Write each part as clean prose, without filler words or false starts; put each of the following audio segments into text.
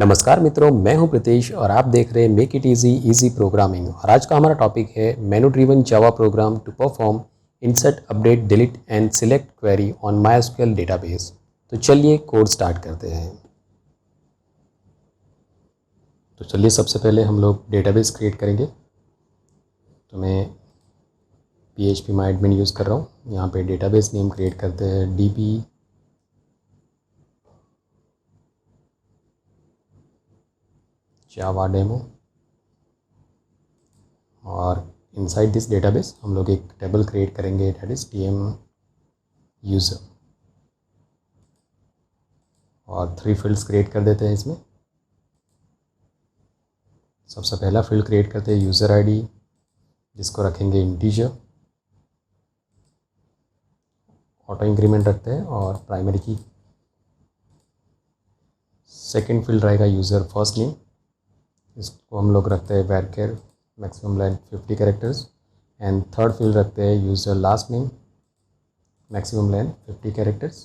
नमस्कार मित्रों, मैं हूं प्रीतेश और आप देख रहे हैं make it easy easy programming. और आज का हमारा टॉपिक है menu driven Java program to perform insert, update, delete and select query on MySQL database. तो चलिए कोड स्टार्ट करते हैं। तो चलिए सबसे पहले हम लोग डेटाबेस क्रिएट करेंगे। तो मैं PHP माई एडमिन यूज़ कर रहा हूँ। यहाँ पे डेटाबेस नेम क्रिएट करते हैं DB जावा डेमो। और इनसाइड दिस डेटाबेस हम लोग एक टेबल क्रिएट करेंगे, दैट इज TM यूज़र। और 3 फील्ड्स क्रिएट कर देते हैं इसमें। सबसे पहला फील्ड क्रिएट करते हैं यूज़र आईडी, जिसको रखेंगे इंटीजर, ऑटो इंक्रीमेंट रखते हैं और प्राइमरी की। सेकंड फील्ड रहेगा यूज़र फर्स्ट नेम, इसको हम लोग रखते हैं varchar maximum length 50 characters. And third field रखते हैं user last name, maximum length 50 characters.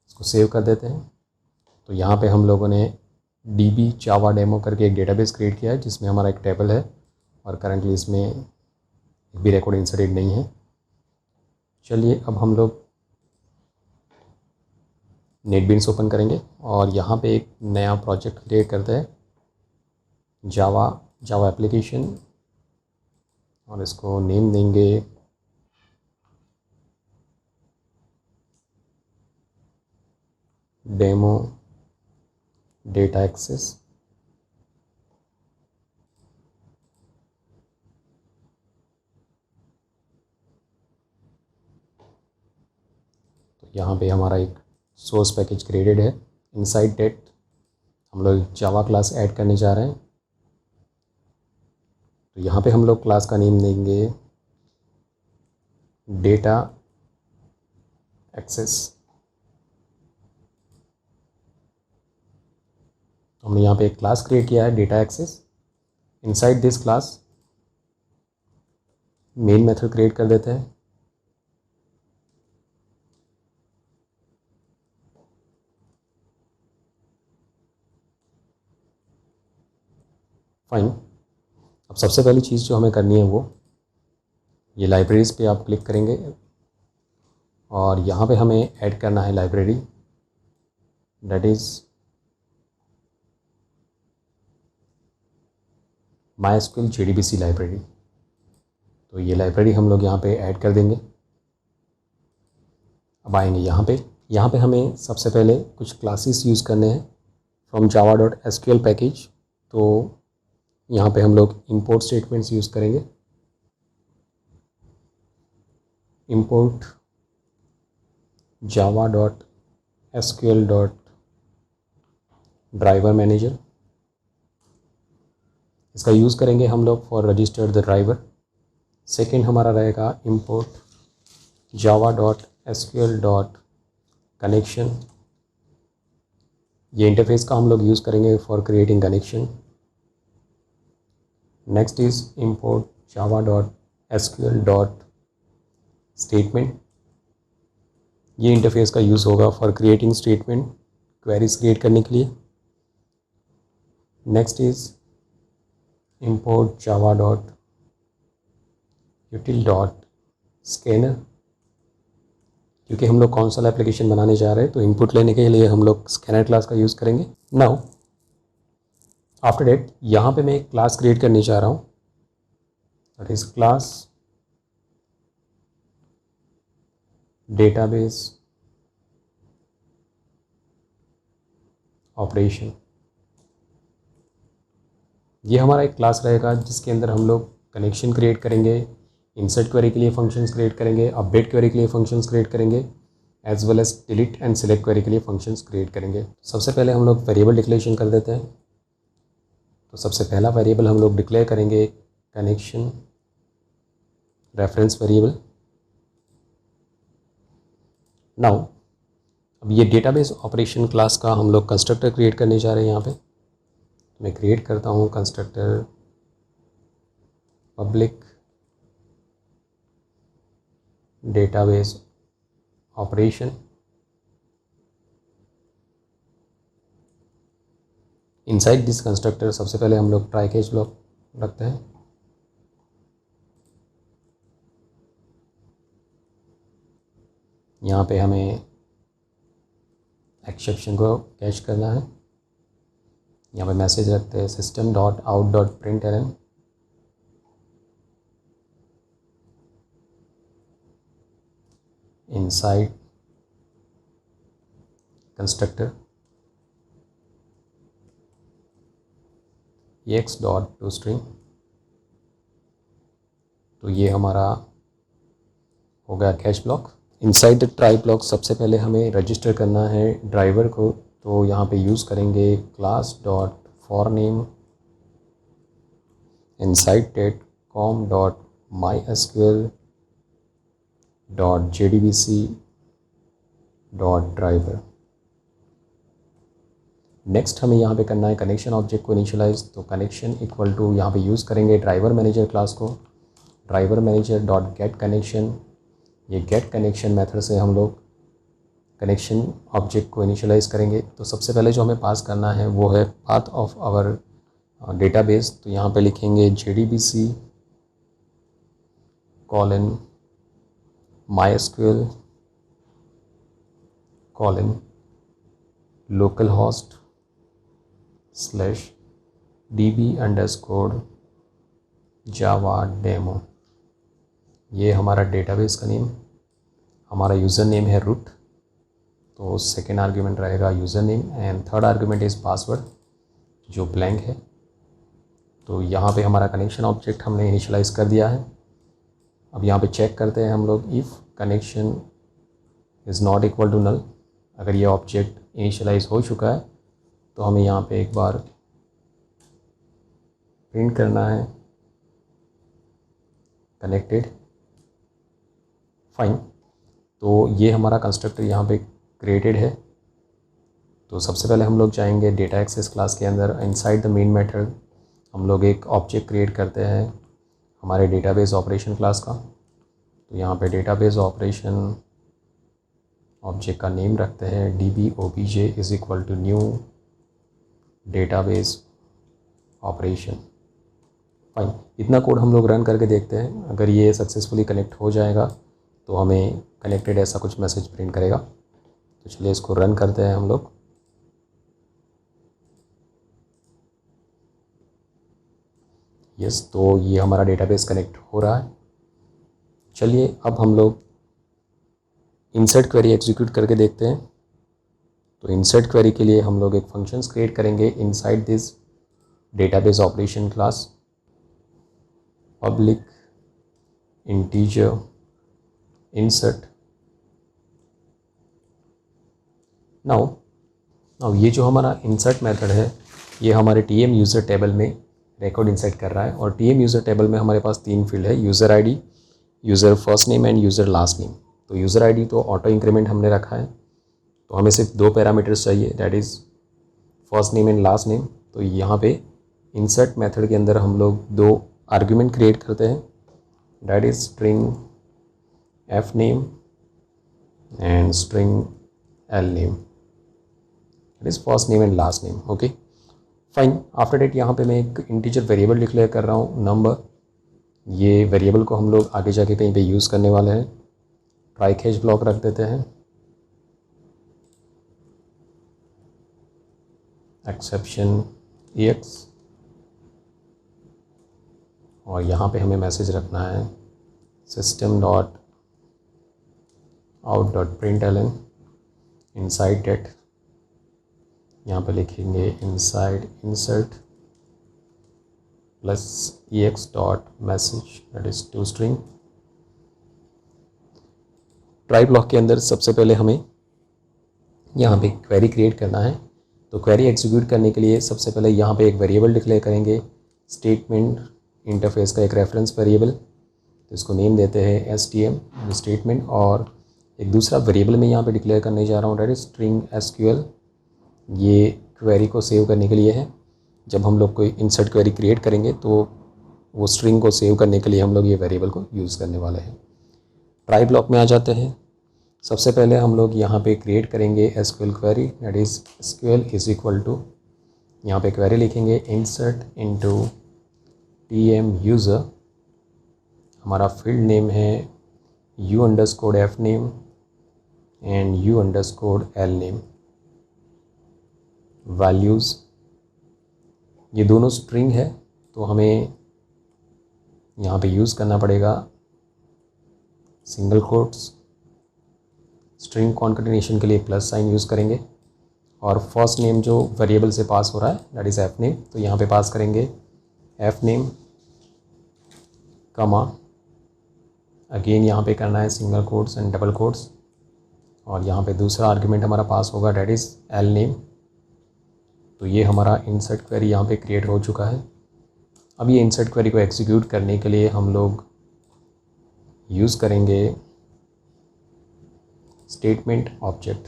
इसको सेव कर देते हैं। तो यहाँ पे हम लोगों ने DB जावा डेमो करके एक डेटाबेस क्रिएट किया है, जिसमें हमारा एक टेबल है और करंटली इसमें एक भी रिकॉर्ड इंसर्टेड नहीं है। चलिए अब हम लोग नेटबीन्स ओपन करेंगे और यहाँ पे एक नया प्रोजेक्ट क्रिएट करते हैं जावा एप्लीकेशन, और इसको नेम देंगे डेमो डेटा एक्सेस। तो यहाँ पे हमारा एक सोर्स पैकेज क्रिएटेड है। इनसाइड दैट हम लोग जावा क्लास ऐड करने जा रहे हैं। तो यहाँ पे हम लोग क्लास का नेम देंगे डेटा एक्सेस। तो हमने यहाँ पे एक क्लास क्रिएट किया है data access. Inside this class main method create कर देते हैं। फाइन। अब सबसे पहली चीज़ जो हमें करनी है वो ये लाइब्रेरीज़ पे आप क्लिक करेंगे और यहाँ पे हमें ऐड करना है library, that is MySQL JDBC library. तो ये लाइब्रेरी हम लोग यहाँ पे ऐड कर देंगे। अब आएंगे यहाँ पे हमें सबसे पहले कुछ क्लासेस यूज़ करने हैं फ्रॉम java.sql पैकेज। तो यहाँ पे हम लोग इंपोर्ट स्टेटमेंट्स यूज़ करेंगे। इंपोर्ट java.sql.driver मैनेजर, इसका यूज़ करेंगे हम लोग for register the driver. Second हमारा रहेगा इंपोर्ट java.sql.connection, ये इंटरफेस का हम लोग यूज़ करेंगे for creating connection. Next is import java.sql.statement, ये इंटरफेस का यूज़ होगा for creating statement, queries create करने के लिए। नेक्स्ट इज़ इंपोर्ट java.util.scanner, क्योंकि हम लोग कॉन्सोल एप्लीकेशन बनाने जा रहे हैं तो इनपुट लेने के लिए हम लोग स्कैनर क्लास का यूज़ करेंगे। नाउ आफ्टर डेट यहाँ पे मैं एक क्लास क्रिएट करने जा रहा हूँ, that is class database operation. ये हमारा एक क्लास रहेगा जिसके अंदर हम लोग कनेक्शन क्रिएट करेंगे, इंसर्ट क्वेरी के लिए फंक्शंस क्रिएट करेंगे, अपडेट क्वेरी के लिए फंक्शंस क्रिएट करेंगे, as well as delete and select query के लिए फंक्शंस क्रिएट करेंगे। सबसे पहले हम लोग वेरिएबल डिक्लेरेशन कर देते हैं। तो सबसे पहला वेरिएबल हम लोग डिक्लेयर करेंगे कनेक्शन रेफरेंस वेरिएबल। नाउ अब ये डेटाबेस ऑपरेशन क्लास का हम लोग कंस्ट्रक्टर क्रिएट करने जा रहे हैं। यहाँ पे मैं क्रिएट करता हूँ constructor public database operation. Inside this constructor सबसे पहले हम लोग ट्राई कैच ब्लॉक रखते हैं। यहाँ पे हमें एक्सेप्शन को कैच करना है। यहाँ पे मैसेज रखते हैं system.out.println इनसाइड कंस्ट्रक्टर ex.toString। तो ये हमारा हो गया catch block. Inside try block सबसे पहले हमें रजिस्टर करना है ड्राइवर को। तो यहाँ पे यूज़ करेंगे class dot for name inside that com dot my SQL dot JDBC dot driver. Next हमें यहाँ पे करना है कनेक्शन ऑब्जेक्ट को इनिशियलाइज। तो कनेक्शन इक्वल टू यहाँ पे यूज़ करेंगे ड्राइवर मैनेजर क्लास को, driver manager dot get connection. ये गेट कनेक्शन मेथड से हम लोग कनेक्शन ऑब्जेक्ट को इनिशियलाइज करेंगे। तो सबसे पहले जो हमें पास करना है वो है पाथ ऑफ आवर डेटाबेस। तो यहाँ पे लिखेंगे JDBC colon MySQL colon local host slash DB_ जावा डेमो। ये हमारा डेटाबेस का नेम, हमारा यूज़र नेम है रूट। तो सेकेंड आर्ग्यूमेंट रहेगा user name and third argument is password जो ब्लैंक है। तो यहाँ पे हमारा कनेक्शन ऑब्जेक्ट हमने इनिशियलाइज कर दिया है। अब यहाँ पे चेक करते हैं हम लोग if connection is not equal to null. अगर ये ऑब्जेक्ट इनिशियलाइज हो चुका है तो हमें यहाँ पे एक बार प्रिंट करना है कनेक्टेड फाइन। तो ये हमारा कंस्ट्रक्टर यहाँ पे क्रिएटेड है। तो सबसे पहले हम लोग जाएंगे डेटा एक्सेस क्लास के अंदर। इनसाइड द मेन मेथड हम लोग एक ऑब्जेक्ट क्रिएट करते हैं हमारे डेटाबेस ऑपरेशन क्लास का। तो यहाँ पे डेटाबेस ऑपरेशन ऑब्जेक्ट का नेम रखते हैं DBOBJ is equal to new database operation fine. इतना कोड हम लोग रन करके देखते हैं। अगर ये सक्सेसफुली कनेक्ट हो जाएगा तो हमें कनेक्टेड ऐसा कुछ मैसेज प्रिंट करेगा। तो चलिए इसको रन करते हैं हम लोग। यस, तो ये हमारा डेटाबेस कनेक्ट हो रहा है। चलिए अब हम लोग इंसर्ट क्वेरी एग्जीक्यूट करके देखते हैं। तो इंसर्ट क्वेरी के लिए हम लोग एक फंक्शंस क्रिएट करेंगे inside this database operation class, public integer insert. Now ये जो हमारा इंसर्ट मेथड है ये हमारे TM यूज़र टेबल में रिकॉर्ड इंसर्ट कर रहा है। और TM यूज़र टेबल में हमारे पास 3 फील्ड है, user ID, user first name end user last name. तो यूज़र ID तो ऑटो इंक्रीमेंट हमने रखा है। तो हमें सिर्फ 2 पैरामीटर्स चाहिए, that is first name and last name. तो यहाँ पे इंसर्ट मेथड के अंदर हम लोग 2 आर्ग्यूमेंट क्रिएट करते हैं, that is string f name and string l name, that is first name and last name. Okay fine. After that यहाँ पे मैं एक इंटीजर वेरिएबल डिक्लेयर कर रहा हूँ नंबर। ये वेरिएबल को हम लोग आगे जाके कहीं पे यूज़ करने वाले हैं। ट्राई कैच ब्लॉक रख देते हैं, एक्सेप्शन ex, और यहाँ पे हमें मैसेज रखना है system.out.println इनसाइड डेट। यहाँ पे लिखेंगे inside insert plus ex.message that is toString। Try block के अंदर सबसे पहले हमें यहाँ पे क्वेरी क्रिएट करना है। तो क्वेरी एग्जीक्यूट करने के लिए सबसे पहले यहाँ पे एक वेरिएबल डिक्लेयर करेंगे, स्टेटमेंट इंटरफेस का एक रेफरेंस वेरिएबल। तो इसको नेम देते हैं STM स्टेटमेंट। और एक दूसरा वेरिएबल मैं यहाँ पे डिक्लेयर करने जा रहा हूँ, दैट इज़ स्ट्रिंग SQL। ये क्वेरी को सेव करने के लिए है। जब हम लोग कोई इंसर्ट क्वेरी क्रिएट करेंगे तो वो स्ट्रिंग को सेव करने के लिए हम लोग ये वेरिएबल को यूज़ करने वाले हैं। ट्राई ब्लॉक में आ जाते हैं। सबसे पहले हम लोग यहाँ पे क्रिएट करेंगे SQL query, that is SQL is equal to यहाँ पे क्वेरी लिखेंगे इंसर्ट इनटू टीएम यूज़र, हमारा फील्ड नेम है u_f name and u_l name, values ये दोनों स्ट्रिंग है तो हमें यहाँ पे यूज़ करना पड़ेगा सिंगल कोट्स, स्ट्रिंग कॉन्केटिनेशन के लिए प्लस साइन यूज़ करेंगे, और फर्स्ट नेम जो वेरिएबल से पास हो रहा है दैट इज़ एफ नेम, तो यहाँ पे पास करेंगे एफ नेम कमा, अगेन यहाँ पे करना है single quotes and double quotes, और यहाँ पे दूसरा आर्गुमेंट हमारा पास होगा दैट इज़ एल नेम। तो ये हमारा इंसर्ट क्वेरी यहाँ पे क्रिएट हो चुका है। अब ये इंसर्ट क्वेरी को एग्जीक्यूट करने के लिए हम लोग यूज़ करेंगे स्टेटमेंट ऑब्जेक्ट।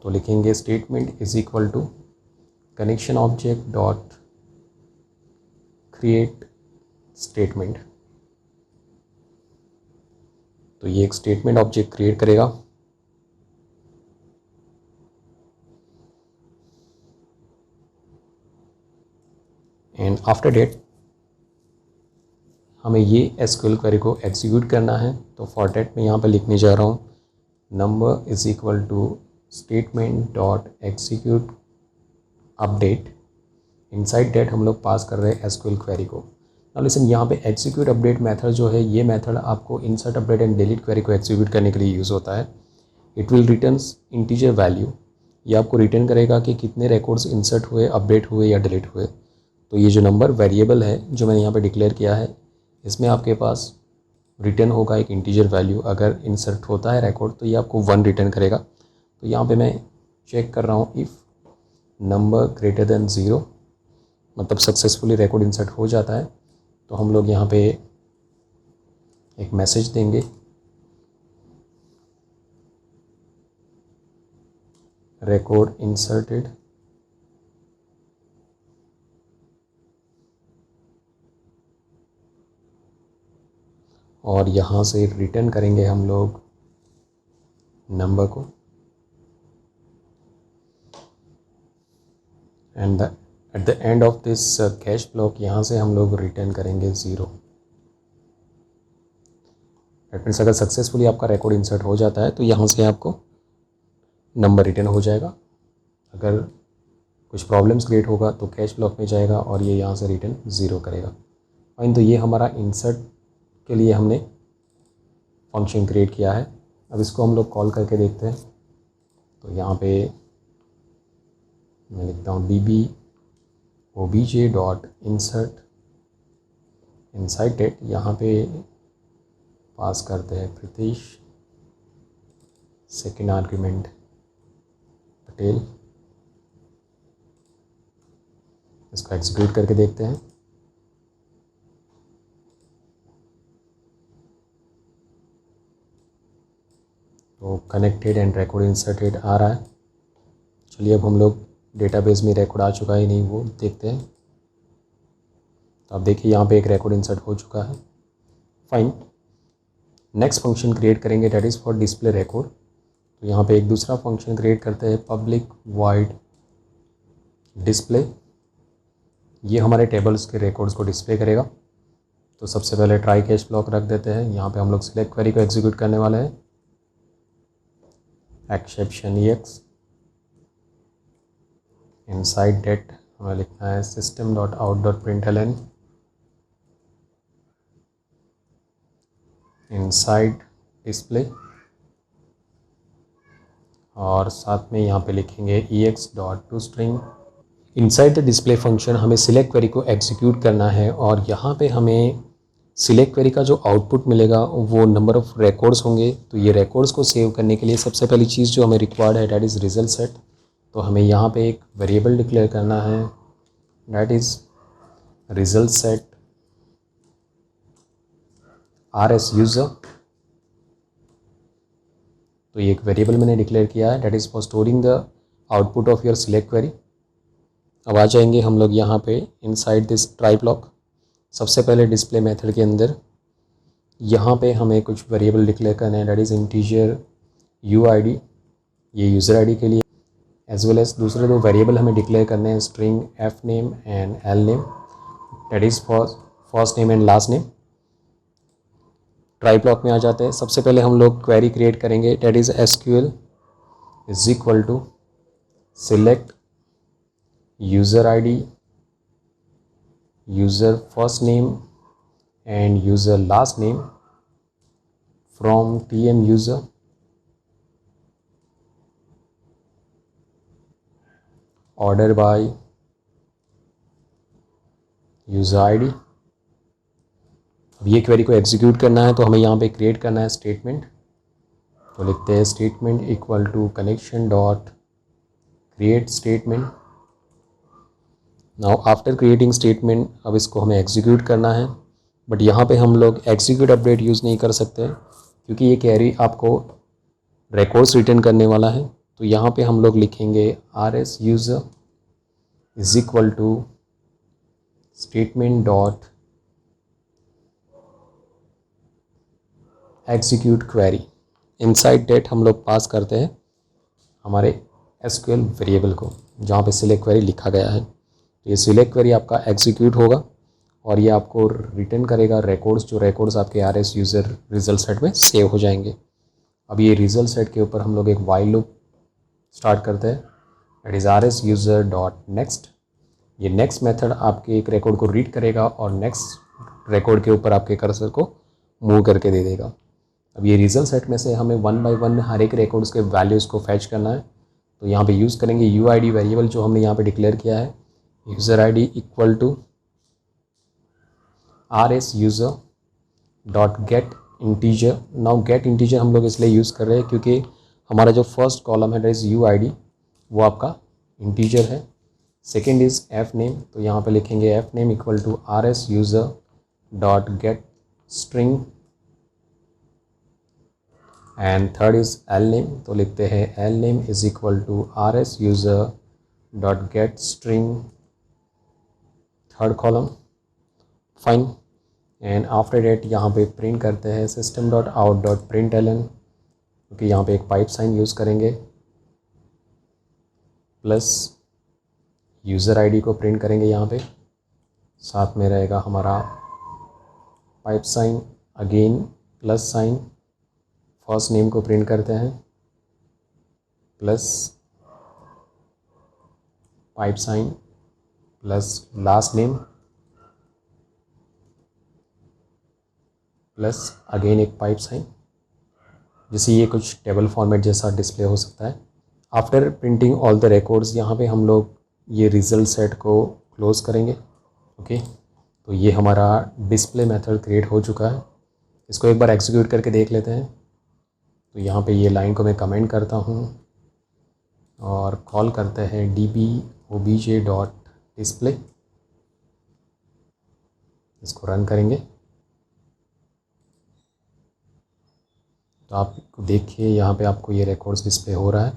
तो लिखेंगे statement is equal to connection object dot create statement. तो ये एक स्टेटमेंट ऑब्जेक्ट क्रिएट करेगा। एंड आफ्टर डेट हमें ये एसक्यूएल क्वेरी को एग्जीक्यूट करना है। तो फॉर डेट मैं यहाँ पे लिखने जा रहा हूँ number is equal to statement dot execute update. Inside that हम लोग पास कर रहे हैं एसक्यूएल क्वेरी को। अब लिसन, यहाँ पे एग्जीक्यूट अपडेट मेथड जो है ये मेथड आपको insert update and delete query को एग्जीक्यूट करने के लिए यूज़ होता है। It will returns integer value, ये आपको रिटर्न करेगा कि कितने रिकॉर्ड्स इंसर्ट हुए, अपडेट हुए या डिलीट हुए। तो ये जो नंबर वेरिएबल है जो मैंने यहाँ पे डिक्लेयर किया है, इसमें आपके पास रिटर्न होगा एक इंटीजर वैल्यू। अगर इंसर्ट होता है रिकॉर्ड तो ये आपको 1 रिटर्न करेगा। तो यहाँ पे मैं चेक कर रहा हूँ इफ़ नंबर ग्रेटर देन 0, मतलब सक्सेसफुली रिकॉर्ड इंसर्ट हो जाता है, तो हम लोग यहाँ पे एक मैसेज देंगे रिकॉर्ड इंसर्टेड, और यहाँ से रिटर्न करेंगे हम लोग नंबर को, and at the end of this cash block यहाँ से हम लोग रिटर्न करेंगे 0। दैट मीन्स अगर सक्सेसफुली आपका रिकॉर्ड इंसर्ट हो जाता है तो यहाँ से आपको नंबर रिटर्न हो जाएगा। अगर कुछ प्रॉब्लम्स क्रिएट होगा तो कैश ब्लॉक में जाएगा और ये यहाँ से रिटर्न 0 करेगा। फाइन, तो ये हमारा इंसर्ट के लिए हमने फंक्शन क्रिएट किया है। अब इसको हम लोग कॉल करके देखते हैं। तो यहाँ पे मैं लिखता हूँ db obj dot insert inside that, यहाँ पे पास करते हैं प्रीतिश, सेकेंड आर्ग्यूमेंट पटेल। इसको एग्जीक्यूट करके देखते हैं। तो कनेक्टेड एंड रिकॉर्ड इंसर्टेड आ रहा है। चलिए अब हम लोग डेटाबेस में रिकॉर्ड आ चुका है नहीं वो देखते हैं। तो आप देखिए यहाँ पे एक रिकॉर्ड इंसर्ट हो चुका है। फाइन, नेक्स्ट फंक्शन क्रिएट करेंगे that is for display record. तो यहाँ पे एक दूसरा फंक्शन क्रिएट करते हैं पब्लिक वाइड डिस्प्ले। ये हमारे टेबल्स के रिकॉर्ड्स को डिस्प्ले करेगा। तो सबसे पहले ट्राई कैश ब्लॉक रख देते हैं। यहाँ पे हम लोग सिलेक्ट क्वेरी को एग्जीक्यूट करने वाले हैं। एक्सेप्शन EX, इनसाइड डेट हमें लिखना है system dot out dot println, inside display, और साथ में यहाँ पे लिखेंगे EX dot to string. Inside the display function हमें सिलेक्ट क्वेरी को एग्जीक्यूट करना है, और यहाँ पे हमें सिलेक्ट क्वेरी का जो आउटपुट मिलेगा वो नंबर ऑफ़ रिकॉर्ड्स होंगे। तो ये रिकॉर्ड्स को सेव करने के लिए सबसे पहली चीज़ जो हमें रिक्वायर्ड है दैट इज़ रिजल्ट सेट। तो हमें यहाँ पे एक वेरिएबल डिक्लेयर करना है that is result set RS user. तो ये एक वेरिएबल मैंने डिक्लेयर किया है that is for storing the output of your select query. अब आ जाएंगे हम लोग यहाँ पे इनसाइड दिस ट्राई ब्लॉक। सबसे पहले डिस्प्ले मेथड के अंदर यहाँ पे हमें कुछ वेरिएबल डिक्लेयर करना है दैट इज़ इंटीजर UID, ये यूज़र ID के लिए, एज वेल एज दूसरे दो वेरिएबल हमें डिक्लेयर करने हैं, string F name and L name, that is first name and last name. Try block में आ जाते हैं। सबसे पहले हम लोग क्वेरी क्रिएट करेंगे, that is SQL is equal to select user ID, user first name and user last name from tm user order by user id। अब ये क्वेरी को एग्जीक्यूट करना है तो हमें यहाँ पे क्रिएट करना है स्टेटमेंट। तो लिखते हैं statement equal to connection dot create statement. Now after creating statement अब इसको हमें एग्जीक्यूट करना है, बट यहाँ पे हम लोग एग्जीक्यूट अपडेट यूज़ नहीं कर सकते क्योंकि ये क्वेरी आपको रिकॉर्ड्स रिटर्न करने वाला है। तो यहाँ पे हम लोग लिखेंगे R S user is equal to statement dot execute query. Inside that हम लोग पास करते हैं हमारे एसक्यूएल वेरिएबल को जहाँ पे सिलेक्ट क्वेरी लिखा गया है। तो ये सिलेक्ट क्वेरी आपका एग्जीक्यूट होगा और ये आपको रिटर्न करेगा रिकॉर्ड्स, जो रिकॉर्ड्स आपके are S user result set में सेव हो जाएंगे। अब ये रिजल्ट सेट के ऊपर हम लोग एक वाइल लूप स्टार्ट करते हैं, that is are S user dot next. ये नेक्स्ट मेथड आपके एक रिकॉर्ड को रीड करेगा और नेक्स्ट रिकॉर्ड के ऊपर आपके कर्सर को मूव करके दे देगा। अब ये रिजल्ट सेट में से हमें वन बाय वन हर एक रिकॉर्ड्स के वैल्यूज़ को फैच करना है। तो यहाँ पे यूज़ करेंगे यू आई डी वेरिएबल जो हमने यहाँ पे डिक्लेयर किया है, user I D equal to R S user dot get integer. Now get integer हम लोग इसलिए यूज़ कर रहे हैं क्योंकि हमारा जो फर्स्ट कॉलम है that is you I D वो आपका इंटीजर है। सेकेंड इज़ एफ नेम, तो यहाँ पे लिखेंगे F name equal to R S user dot get string and third is L name, तो लिखते हैं L name is equal to R S user dot get string third column, fine. And after that यहाँ पे print करते हैं system dot out dot print L N, क्योंकि यहाँ पे एक पाइप साइन यूज़ करेंगे, प्लस यूज़र आईडी को प्रिंट करेंगे यहाँ पे, साथ में रहेगा हमारा pipe sign again plus sign, first name को प्रिंट करते हैं plus pipe sign plus last name plus again एक पाइप साइन, जिससे ये कुछ टेबल फॉर्मेट जैसा डिस्प्ले हो सकता है। After printing all the records यहाँ पे हम लोग ये रिजल्ट सेट को क्लोज़ करेंगे। ओके, तो ये हमारा डिस्प्ले मेथड क्रिएट हो चुका है। इसको एक बार एग्जीक्यूट करके देख लेते हैं। तो यहाँ पे ये लाइन को मैं कमेंट करता हूँ और कॉल करते हैं db_obj.display, इसको रन करेंगे तो आप देखिए यहाँ पे आपको ये रिकॉर्ड्स डिस्प्ले हो रहा है।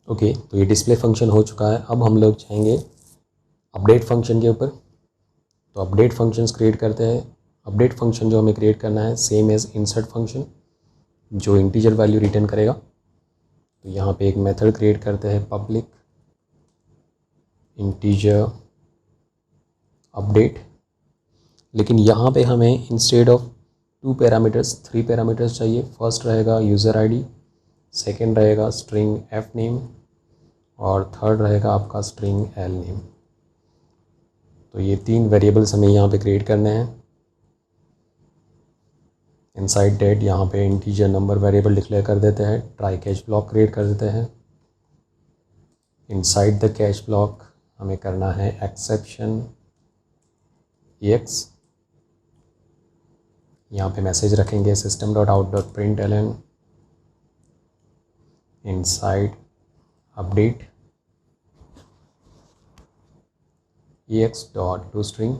ओके, तो ये डिस्प्ले फंक्शन हो चुका है। अब हम लोग जाएंगे अपडेट फंक्शन के ऊपर। तो अपडेट फंक्शंस क्रिएट करते हैं। अपडेट फंक्शन जो हमें क्रिएट करना है सेम एज इंसर्ट फंक्शन, जो इंटीजर वैल्यू रिटर्न करेगा। तो यहाँ पे एक मेथड क्रिएट करते हैं पब्लिक इंटीजर अपडेट, लेकिन यहाँ पे हमें इंस्टेड ऑफ 2 पैरामीटर्स 3 पैरामीटर्स चाहिए। फर्स्ट रहेगा यूज़र आईडी, सेकंड रहेगा स्ट्रिंग एफ नेम और थर्ड रहेगा आपका स्ट्रिंग एल नेम। तो ये 3 वेरिएबल्स हमें यहाँ पे क्रिएट करने हैं। इनसाइड डेट यहाँ पे इंटीजर नंबर वेरिएबल डिक्लेयर कर देते हैं, ट्राई कैच ब्लॉक क्रिएट कर देते हैं। इनसाइड द कैच ब्लॉक हमें करना है एक्सेप्शन EX, यहाँ पे मैसेज रखेंगे system dot out dot print L N inside update EX dot to string,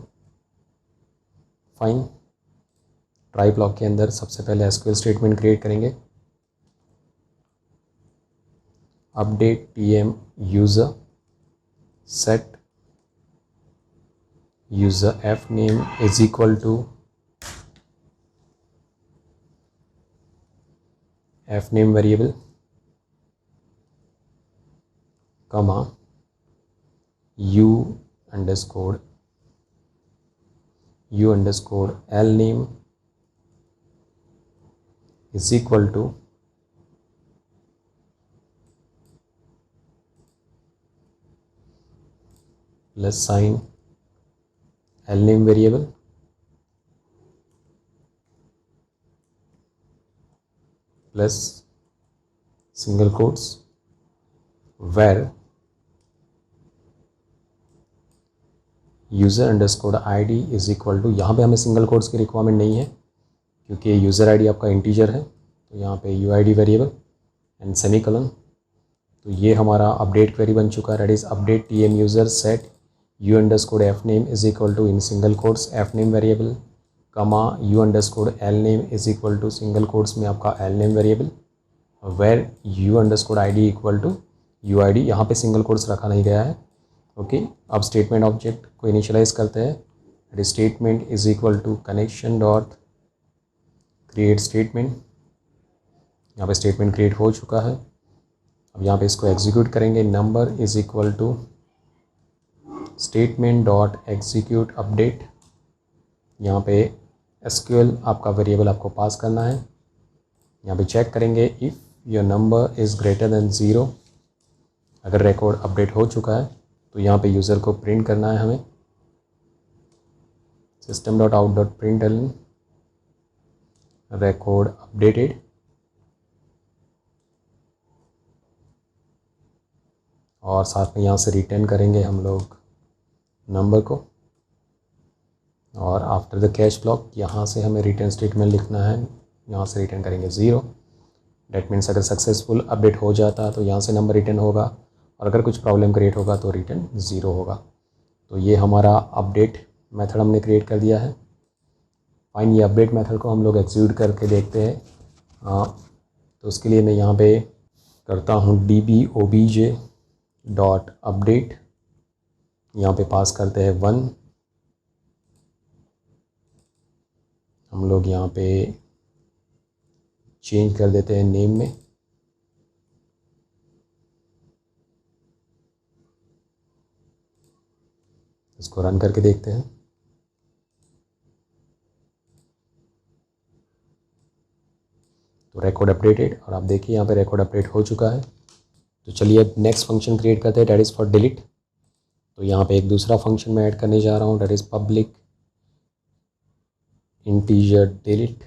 fine. Try block के अंदर सबसे पहले एसक्यूएल स्टेटमेंट क्रिएट करेंगे, update tm user set user F name is equal to F name variable comma u underscore l name is equal to plus sign l name variable plus single quotes where user underscore ID is equal to, यहाँ पे हमें single quotes की requirement नहीं है क्योंकि user ID आपका integer है, तो यहाँ पे यूआईडी वेरिएबल एंड सेमीकोलन। तो ये हमारा अपडेट क्वेरी बन चुका है, that is update TM user set U underscore F name is equal to in single quotes F name variable comma U underscore L name is equal to single quotes में आपका L name variable where U underscore ID equal to U I D, यहाँ पर single quotes रखा नहीं गया है। Okay अब statement object को इनिशियलाइज करते हैं। Statement is equal to connection dot create statement. यहाँ पे स्टेटमेंट क्रिएट हो चुका है। अब यहाँ पे इसको एग्जीक्यूट करेंगे। Number is equal to statement dot execute update. यहाँ पे एसक्यूएल आपका वेरिएबल आपको पास करना है। यहाँ पे चेक करेंगे if your number is greater than 0। अगर रिकॉर्ड अपडेट हो चुका है तो यहाँ पे यूज़र को प्रिंट करना है हमें system dot out dot print L record updated. और साथ में यहाँ से रिटर्न करेंगे हम लोग नंबर को। और आफ्टर द कैश ब्लॉक यहाँ से हमें रिटर्न स्टेटमेंट लिखना है। यहाँ से रिटर्न करेंगे 0। डैट मीन्स अगर सक्सेसफुल अपडेट हो जाता तो यहाँ से नंबर रिटर्न होगा और अगर कुछ प्रॉब्लम क्रिएट होगा तो रिटर्न 0 होगा। तो ये हमारा अपडेट मेथड हमने क्रिएट कर दिया है। फाइन, ये अपडेट मेथड को हम लोग एग्जीक्यूट करके देखते हैं। तो उसके लिए मैं यहाँ पे करता हूँ db/obj डॉट अपडेट। यहाँ पे पास करते हैं 1। हम लोग यहाँ पे चेंज कर देते हैं नेम में। इसको रन करके देखते हैं। तो रिकॉर्ड अपडेटेड, और आप देखिए यहाँ पे रिकॉर्ड अपडेट हो चुका है। तो चलिए अब नेक्स्ट फंक्शन क्रिएट करते हैं, डैट इज़ फॉर डिलीट। तो यहाँ पे एक दूसरा फंक्शन मैं ऐड करने जा रहा हूँ, that is public integer delete.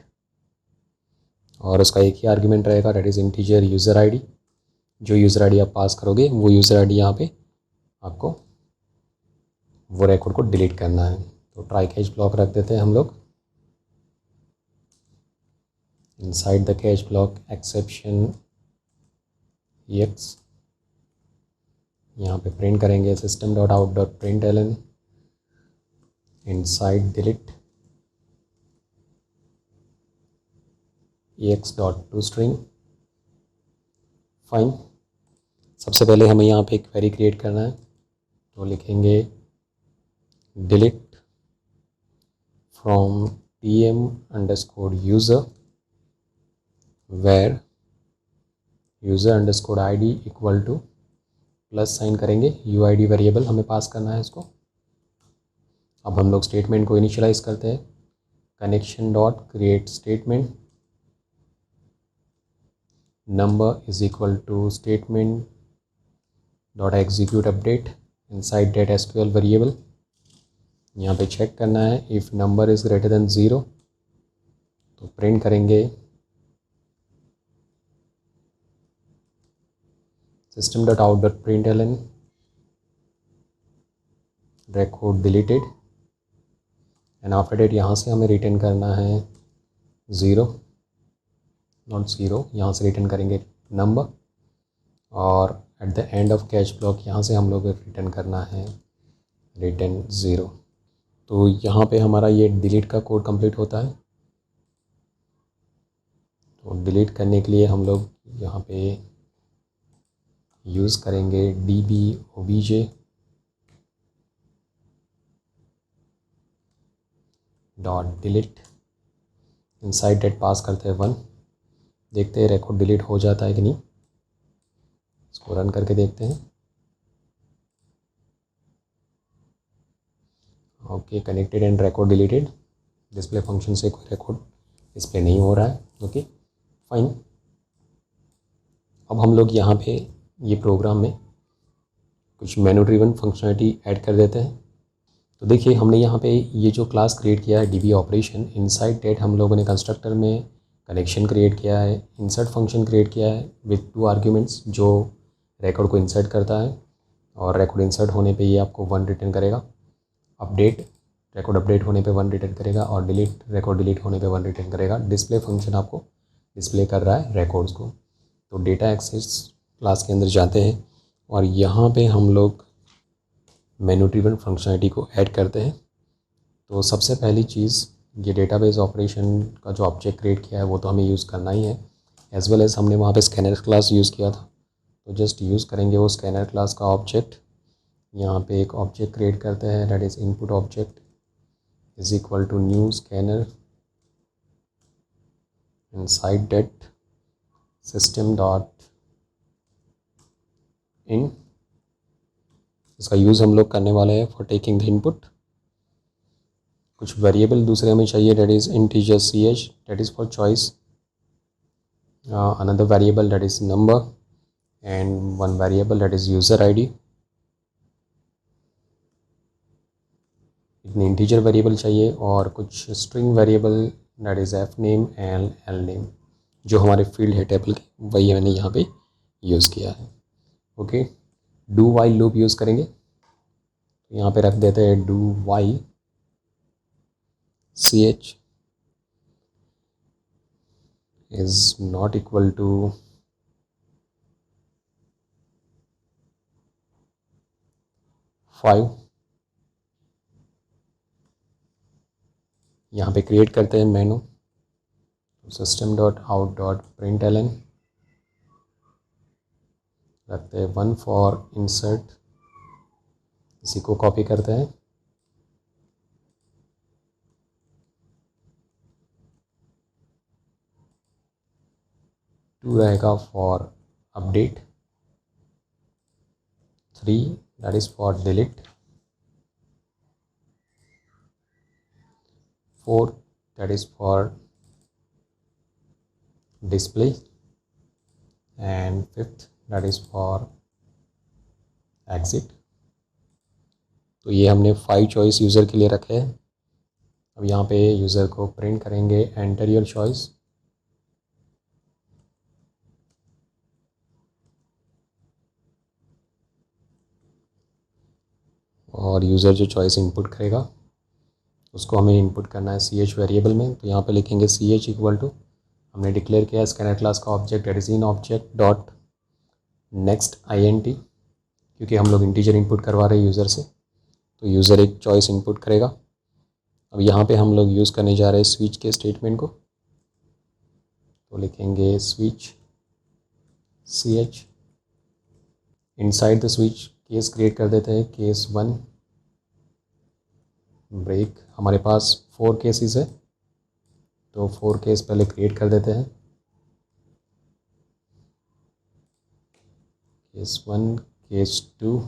और उसका एक ही आर्ग्यूमेंट रहेगा, that is integer user ID. जो यूज़र आईडी आप पास करोगे वो यूज़र आईडी यहाँ पे आपको वो रिकॉर्ड को डिलीट करना है। तो ट्राई कैच ब्लॉक रख देते हैं हम लोग। Inside the catch block exception EX। यहाँ पे प्रिंट करेंगे system dot out dot print L N inside delete EX dot to string. Fine, सबसे पहले हमें यहाँ पे एक क्वेरी क्रिएट करना है। तो लिखेंगे delete from tm underscore user where user underscore ID equal to plus sign करेंगे यूआईडी वेरिएबल हमें पास करना है इसको। अब हम लोग स्टेटमेंट को इनिशियलाइज करते हैं। Connection dot create statement number is equal to statement dot execute update inside that SQL variable. यहाँ पे चेक करना है if number is greater than 0। तो प्रिंट करेंगे system dot out dot print L N record deleted and after that यहाँ से हमें return करना है 0 नॉट 0। यहाँ से रिटर्न करेंगे नंबर और at the end of catch block यहाँ से हम लोग रिटर्न करना है रिटर्न 0। तो यहाँ पे हमारा ये डिलीट का कोड कंप्लीट होता है। तो डिलीट करने के लिए हम लोग यहाँ पे यूज़ करेंगे db/obj dot delete inside date pass करते हैं 1। देखते हैं रिकॉर्ड डिलीट हो जाता है कि नहीं। इसको रन करके देखते हैं। Okay, connected and record deleted, display function से कोई रिकॉर्ड डिस्प्ले नहीं हो रहा है। Okay fine. अब हम लोग यहाँ पे ये प्रोग्राम में कुछ मेनू ड्रिवन फंक्शनलिटी ऐड कर देते हैं। तो देखिए हमने यहाँ पे ये जो क्लास क्रिएट किया है डीबी ऑपरेशन, इनसाइड दैट हम लोगों ने कंस्ट्रक्टर में कनेक्शन क्रिएट किया है, इंसर्ट फंक्शन क्रिएट किया है विथ 2 आर्ग्यूमेंट्स जो रिकॉर्ड को इंसर्ट करता है, और रिकॉर्ड इंसर्ट होने पे ये आपको 1 रिटर्न करेगा। अपडेट, रिकॉर्ड अपडेट होने पे 1 रिटर्न करेगा, और डिलीट, रिकॉर्ड डिलीट होने पे 1 रिटर्न करेगा। डिस्प्ले फंक्शन आपको डिस्प्ले कर रहा है रिकॉर्ड्स को। तो डेटा एक्सेस क्लास के अंदर जाते हैं और यहाँ पे हम लोग मेनू ड्रिवन फंक्शनलिटी को ऐड करते हैं। तो सबसे पहली चीज़, ये डेटाबेस ऑपरेशन का जो ऑब्जेक्ट क्रिएट किया है वो तो हमें यूज़ करना ही है, एज वेल एज हमने वहाँ पे स्कैनर क्लास यूज़ किया था, तो जस्ट यूज़ करेंगे वो स्कैनर क्लास का ऑब्जेक्ट। यहाँ पे एक ऑब्जेक्ट क्रिएट करते हैं, that is input object is equal to new scanner, inside that system dot in. इसका यूज़ हम लोग करने वाले हैं फॉर टेकिंग द इनपुट। कुछ वेरिएबल दूसरे हमें चाहिए, that is integer ch, that is for choice, another variable that is number, and one variable that is user id। इतने इंटीजर वेरिएबल चाहिए और कुछ string variable that is f name and l name, जो हमारे field है table के, वही मैंने यहाँ पे यूज़ किया है। Okay, do while loop use करेंगे, तो यहाँ पे रख देते हैं do while ch is not equal to five. यहाँ पे क्रिएट करते हैं menu, system dot out dot print L N, रखते हैं 1 फॉर इंसर्ट, इसी को कॉपी करते हैं, टू रहेगा for update, 3 that is for delete, 4 that is for display, and 5th that is for exit. तो ये हमने 5 चॉइस यूज़र के लिए रखे हैं। अब यहाँ पे यूज़र को प्रिंट करेंगे एंटर योर चॉइस, और यूज़र जो चॉइस इनपुट करेगा उसको हमें इनपुट करना है ch वेरिएबल में। तो यहाँ पे लिखेंगे ch इक्वल टू, हमने डिक्लेयर किया है स्कैनर क्लास का object that is in object dot next int, क्योंकि हम लोग इंटीजर इनपुट करवा रहे हैं यूज़र से, तो यूज़र एक चॉइस इनपुट करेगा। अब यहाँ पे हम लोग यूज़ करने जा रहे हैं स्विच के स्टेटमेंट को, तो लिखेंगे switch ch, inside the switch case create कर देते हैं, केस 1 ब्रेक, हमारे पास 4 केसेस है, तो 4 केस पहले क्रिएट कर देते हैं, case 1, case 2,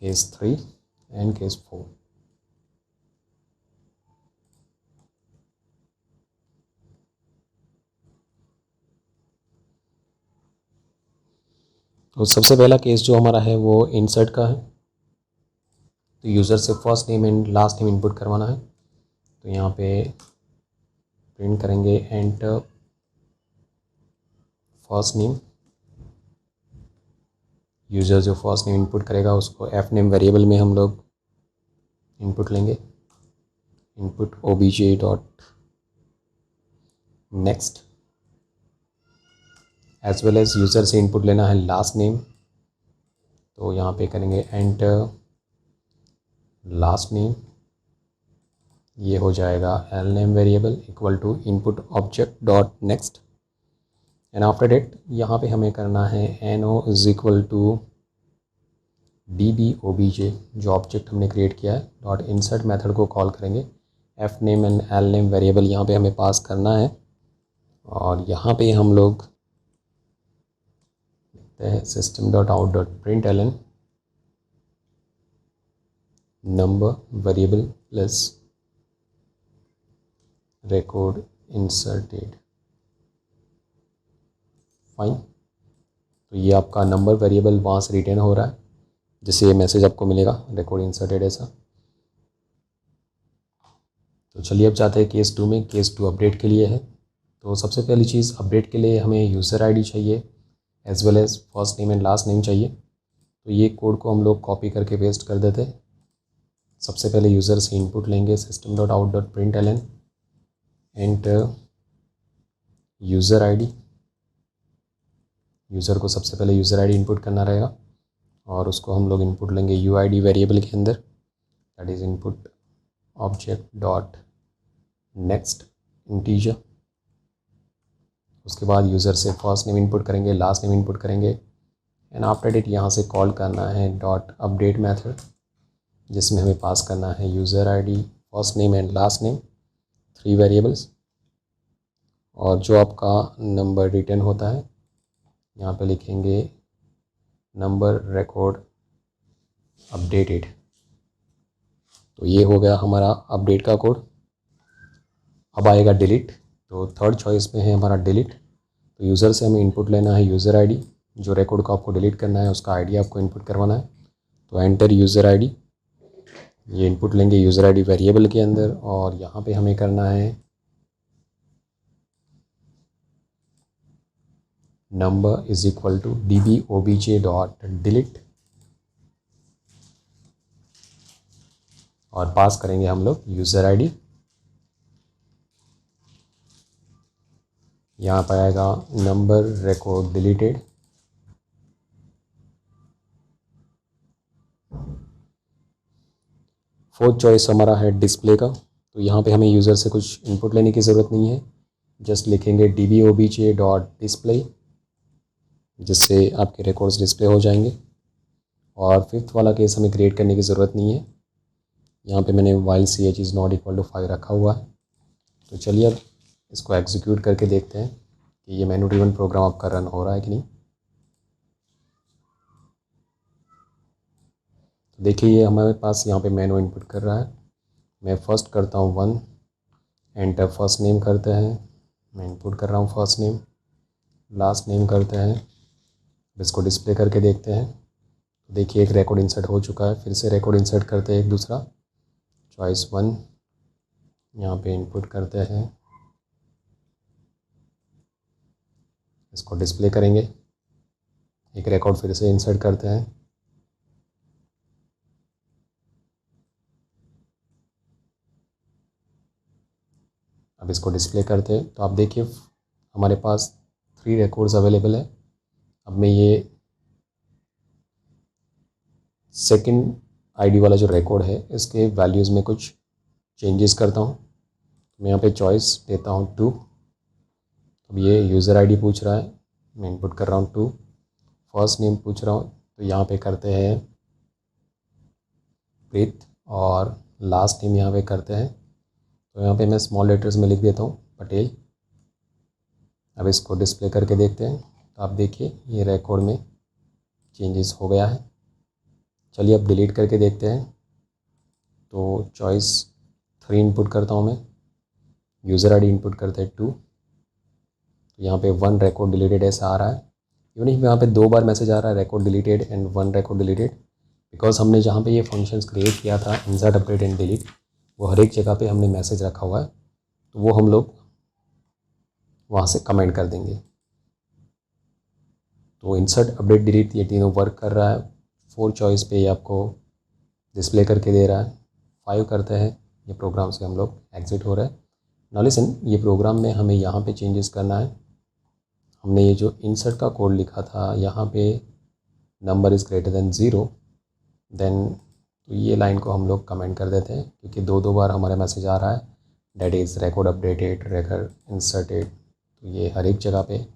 case 3 and case 4। तो सबसे पहला केस जो हमारा है वो इंसर्ट का है, तो यूज़र से first name and last name input करवाना है। तो यहाँ पे प्रिंट करेंगे एंटर फर्स्ट नेम, यूज़र जो फर्स्ट नेम इनपुट करेगा उसको f नेम वेरिएबल में हम लोग इनपुट लेंगे, input obj dot next, as well as user से इनपुट लेना है लास्ट नेम, तो यहाँ पे करेंगे एंटर लास्ट नेम, ये हो जाएगा l name variable equal to input object dot next, and after that यहाँ पे हमें करना है no is equal to db obj, जो ऑब्जेक्ट हमने क्रिएट किया है, डॉट इंसर्ट मेथड को कॉल करेंगे, f name and l name variable यहाँ पे हमें पास करना है, और यहाँ पे हम लोग लिखते हैं system dot out dot print L N, number variable plus record inserted. Fine, तो ये आपका नंबर वेरिएबल वहाँ से रिटर्न हो रहा है, जिससे ये मैसेज आपको मिलेगा रिकॉर्ड इंसर्टेड ऐसा। तो चलिए अब जाते हैं केस 2 में। केस 2 अपडेट के लिए है। तो सबसे पहली चीज़, अपडेट के लिए हमें यूज़र आईडी चाहिए as well as first name and last name चाहिए। तो ये कोड को हम लोग कॉपी करके पेस्ट कर देते हैं। सबसे पहले यूज़र से इनपुट लेंगे system.out.println enter user ID. User को सबसे पहले यूज़र आईडी इनपुट करना रहेगा और उसको हम लोग इनपुट लेंगे यूआईडी वेरिएबल के अंदर, that is input object dot next integer. उसके बाद यूज़र से फर्स्ट नेम इनपुट करेंगे, लास्ट नेम इनपुट करेंगे एंड आफ्टर इट यहाँ से कॉल करना है डॉट अपडेट मेथड, जिसमें हमें पास करना है user ID, first name and last name, 3 variables. और जो आपका नंबर रिटर्न होता है यहाँ पे लिखेंगे नंबर रिकॉर्ड अपडेटेड। तो ये हो गया हमारा अपडेट का कोड। अब आएगा डिलीट। तो थर्ड चॉइस में है हमारा डिलीट। तो यूज़र से हमें इनपुट लेना है यूज़र आईडी, जो रिकॉर्ड को आपको डिलीट करना है उसका आईडी आपको इनपुट करवाना है। तो एंटर यूज़र आईडी, ये इनपुट लेंगे यूज़र आईडी वेरिएबल के अंदर और यहाँ पे हमें करना है number is equal to dbobj.delete और पास करेंगे हम लोग यूज़र आईडी। यहाँ पर आएगा number record deleted. Fourth choice हमारा है डिस्प्ले का। तो यहाँ पे हमें यूज़र से कुछ इनपुट लेने की ज़रूरत नहीं है, जस्ट लिखेंगे dbobj.display, जिससे आपके रिकॉर्ड्स डिस्प्ले हो जाएंगे। और फिफ्थ वाला केस हमें क्रिएट करने की ज़रूरत नहीं है। यहाँ पे मैंने while ch is not equal to 5 रखा हुआ है। तो चलिए अब इसको एग्जीक्यूट करके देखते हैं कि ये मेनू ड्रिवन प्रोग्राम आपका रन हो रहा है कि नहीं। तो देखिए ये हमारे पास यहाँ पे मेनू इनपुट कर रहा है। मैं फ़र्स्ट करता हूँ 1, एंटर फर्स्ट नेम करते हैं, मैं इनपुट कर रहा हूँ फर्स्ट नेम, लास्ट नेम करते हैं। अब इसको डिस्प्ले करके देखते हैं। तो देखिए एक रिकॉर्ड इंसर्ट हो चुका है। फिर से रिकॉर्ड इंसर्ट करते हैं एक दूसरा, चॉइस 1, यहाँ पे इनपुट करते हैं, इसको डिस्प्ले करेंगे। एक रिकॉर्ड फिर से इंसर्ट करते हैं, अब इसको डिस्प्ले करते हैं। तो आप देखिए हमारे पास 3 रिकॉर्ड्स अवेलेबल है। अब मैं ये सेकंड आईडी वाला जो रिकॉर्ड है इसके वैल्यूज़ में कुछ चेंजेस करता हूँ। मैं यहाँ पे चॉइस देता हूँ 2। अब ये यूज़र आईडी पूछ रहा है, मैं इनपुट कर रहा हूँ 2। फर्स्ट नेम पूछ रहा हूँ, तो यहाँ पे करते हैं प्रीत और लास्ट नेम यहाँ पे करते हैं। तो यहाँ पे मैं स्मॉल लेटर्स में लिख देता हूँ पटेल। अब इसको डिस्प्ले करके देखते हैं। तो आप देखिए ये रिकॉर्ड में चेंजेस हो गया है। चलिए अब डिलीट करके देखते हैं। तो चॉइस 3 इनपुट करता हूँ मैं, यूज़र आईडी इनपुट करते हैं 2। तो यहाँ पे 1 रिकॉर्ड डिलीटेड ऐसा आ रहा है। यूँ नहीं, यहाँ पे 2 बार मैसेज आ रहा है record deleted and 1 record deleted, because हमने जहाँ पे ये फंक्शंस क्रिएट किया था इंसर्ट अपडेट एंड डिलीट, वो हर एक जगह पे हमने मैसेज रखा हुआ है। तो वो हम लोग वहाँ से कमेंट कर देंगे। तो इंसर्ट अपडेट डिलीट ये तीनों वर्क कर रहा है। 4 चॉइस पे ये आपको डिस्प्ले करके दे रहा है। 5 करते हैं, ये प्रोग्राम से हम लोग एग्जिट हो रहे हैं। नाउ लिसन, ये प्रोग्राम में हमें यहाँ पे चेंजेस करना है। हमने ये जो इंसर्ट का कोड लिखा था यहाँ पे number is greater than 0, then तो ये लाइन को हम लोग कमेंट कर देते हैं, क्योंकि 2 बार हमारा मैसेज आ रहा है that is record updated, record inserted. तो ये हर एक जगह पे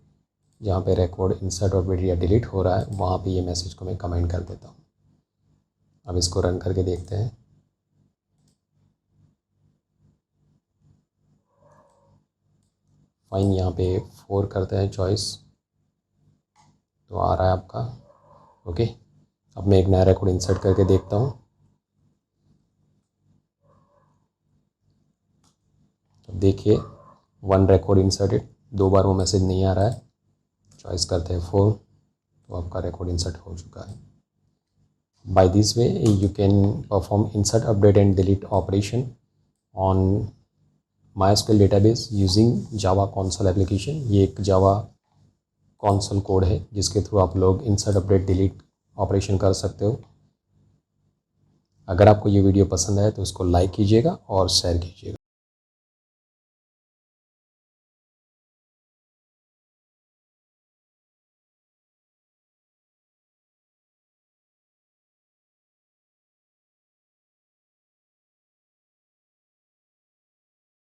जहाँ पे रिकॉर्ड इंसर्ट अपडेट या डिलीट हो रहा है वहाँ पे ये मैसेज को मैं कमेंट कर देता हूँ। अब इसको रन करके देखते हैं। फाइन, यहाँ पे 4 करते हैं चॉइस, तो आ रहा है आपका ओके। अब मैं एक नया रिकॉर्ड इंसर्ट करके देखता हूँ। देखिए 1 रिकॉर्ड इंसर्टेड, 2 बार वो मैसेज नहीं आ रहा है। चॉइस करते हैं 4, तो आपका रिकॉर्ड इंसर्ट हो चुका है। By this way you can perform insert, update and delete operation on MySQL database using Java console application. ये एक जावा कंसोल कोड है जिसके थ्रू आप लोग इंसर्ट, अपडेट, डिलीट ऑपरेशन कर सकते हो। अगर आपको ये वीडियो पसंद आए तो इसको लाइक कीजिएगा और शेयर कीजिएगा।